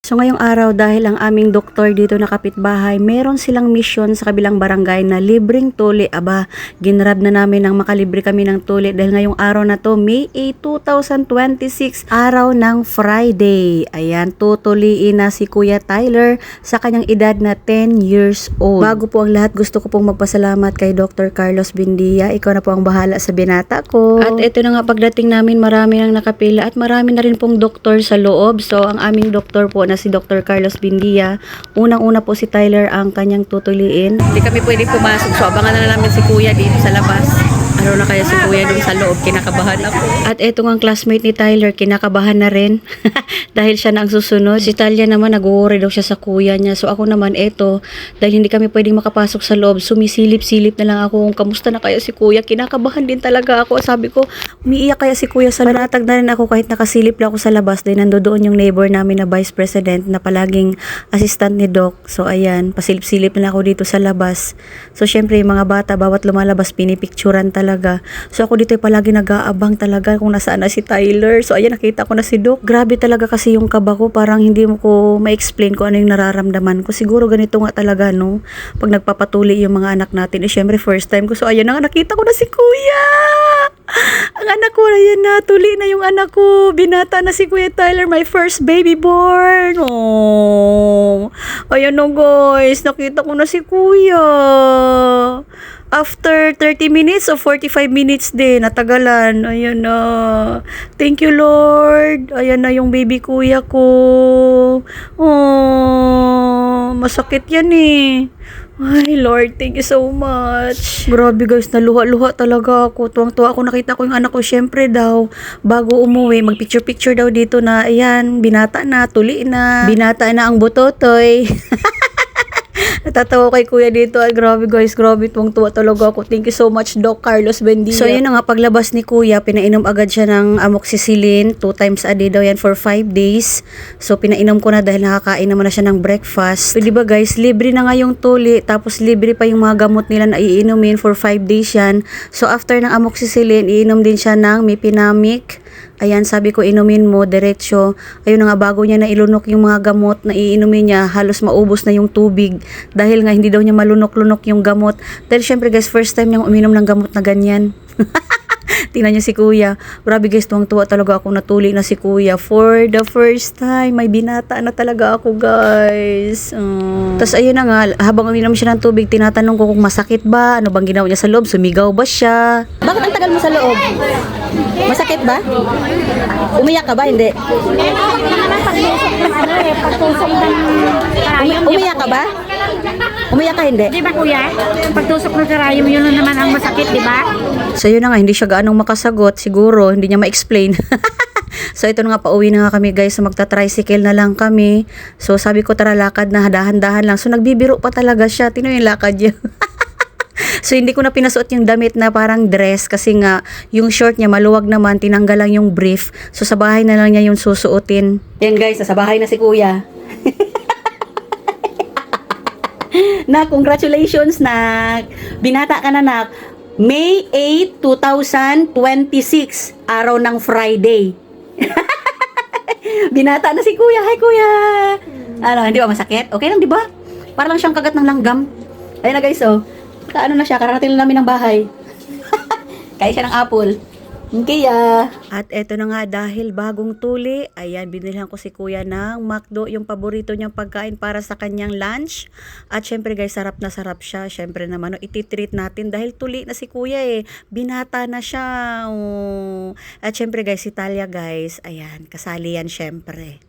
So ngayong araw dahil ang aming doktor dito na kapitbahay, meron silang misyon sa kabilang barangay na libreng tuli. Aba, ginrab na namin nang makalibre kami ng tuli dahil ngayong araw na to, May 8, 2026, araw ng Friday. Ayan, tutuliin na si Kuya Tyler sa kanyang edad na 10 years old. Bago po ang lahat, gusto ko pong magpasalamat kay Dr. Carlos Bindia. Ikaw na po ang bahala sa binata ko. At ito na nga, pagdating namin, marami nang nakapila at marami na rin pong doktor sa loob. So ang aming doktor po na si Dr. Carlos Bindia. Unang-una po si Tyler ang kanyang tutuliin. Hindi kami pwedeng pumasok. So abangan na namin si Kuya dito sa labas. Ano na kaya si Kuya dun sa loob? Kinakabahan ako. At eto nga ang classmate ni Tyler, kinakabahan na rin. Dahil siya na ang susunod. Si Talia naman, nag-worry daw siya sa kuya niya. So ako naman, eto, dahil hindi kami pwedeng makapasok sa loob, sumisilip-silip na lang ako kung kamusta na kaya si Kuya. Kinakabahan din talaga ako. Sabi ko, umiiyak kaya si Kuya sa loob. Panatag na rin ako kahit nakasilip lang ako sa labas. Dahil nandoon yung neighbor namin na vice president na palaging assistant ni Doc. So ayan, pasilip-silip na ako dito sa labas. So syempre, yung mga bata, bawat lumalabas, pinipicturan talaga. So ako dito ay palagi nag-aabang talaga kung nasaan na si Tyler. So ayan, nakita ko na si Doc. Grabe talaga kasi yung kaba ko, parang hindi mo ko ma-explain kung ano yung nararamdaman ko. Siguro ganito nga talaga, no? Pag nagpapatuli yung mga anak natin, eh syempre first time ko. So ayan na nga, nakita ko na si Kuya! Ang anak ko, ayan na, tuli na yung anak ko. Binata na si Kuya Tyler, my first baby born. Oh. Ayan na guys, nakita ko na si Kuya. After 30 minutes o 45 minutes din, natagalan. Ayan na. Thank you, Lord. Ayan na yung baby kuya ko. Oh, masakit yan eh. Ay, Lord, thank you so much. Grabe guys, naluha-luha talaga ako. Tuwang-tuwa ako, nakita ko yung anak ko. Syempre daw, bago umuwi, mag-picture-picture daw dito na, ayan, binata na, tuli na. Binata na ang butotoy. Natatawa kay Kuya dito. Ay, grabe guys, grabe, tuwang-tuwa talaga ako. Thank you so much, Doc Carlos Bendia. So, yun na nga, paglabas ni Kuya, pinainom agad siya ng amoxicillin. 2 times a day daw yan for 5 days. So, pinainom ko na dahil nakakain naman na siya ng breakfast. So, diba guys, libre na nga yung tuli, tapos libre pa yung mga gamot nila na iinumin for 5 days yan. So, after ng amoxicillin, iinom din siya ng Mipinamic. Ayan, sabi ko, inumin mo, diretsyo. Ayun na nga, bago niya na ilunok yung mga gamot na iinumin niya, halos maubos na yung tubig. Dahil nga, hindi daw niya malunok-lunok yung gamot. Dahil syempre guys, first time niyang uminom ng gamot na ganyan. Tingnan niyo si Kuya. Grabe guys, tuwang-tuwa talaga ako, natuli na si Kuya. For the first time, may binata na talaga ako guys. Tapos ayun na nga, habang uminom siya ng tubig, tinatanong ko kung masakit ba, ano bang ginawa niya sa loob, sumigaw ba siya. Bakit ang tagal mo sa loob? Masakit ba? Umiyak ka ba? Hindi. Umiyak ka ba? Umiyak ka hindi? Di ba kuya? Pagtusok ng karayom, yun lang naman ang masakit, di ba? So yun na nga, hindi siya gaanong makasagot. Siguro, hindi niya ma-explain. So ito na nga, pauwi na nga kami guys. So magta-tricycle na lang kami. So sabi ko, tara lakad na, dahan-dahan lang. So nagbibiro pa talaga siya. Tino yung lakad niya. So hindi ko na pinasuot yung damit na parang dress kasi nga yung short niya maluwag naman, tinanggal lang yung brief. So sa bahay na lang niya yung susuotin. Yan guys, nasa bahay na si Kuya. Nak, congratulations nak. Binata ka na nak. May 8, 2026, araw ng Friday. Binata na si Kuya. Hi Kuya. Ano, hindi ba masakit? Okay lang, di ba? Para lang siyang kagat ng langgam. Ayun na guys, oh. Kaano na siya, kararating lang namin ng bahay. Kaya siya ng apple. Kaya. At eto na nga, dahil bagong tuli, ayan, binilhan ko si Kuya ng McDo, yung paborito niyang pagkain para sa kanyang lunch. At syempre guys, sarap na sarap siya. Syempre naman, no, ititreat natin dahil tuli na si Kuya eh. Binata na siya. Oh. At syempre guys, si Talia guys, ayan, kasali yan syempre.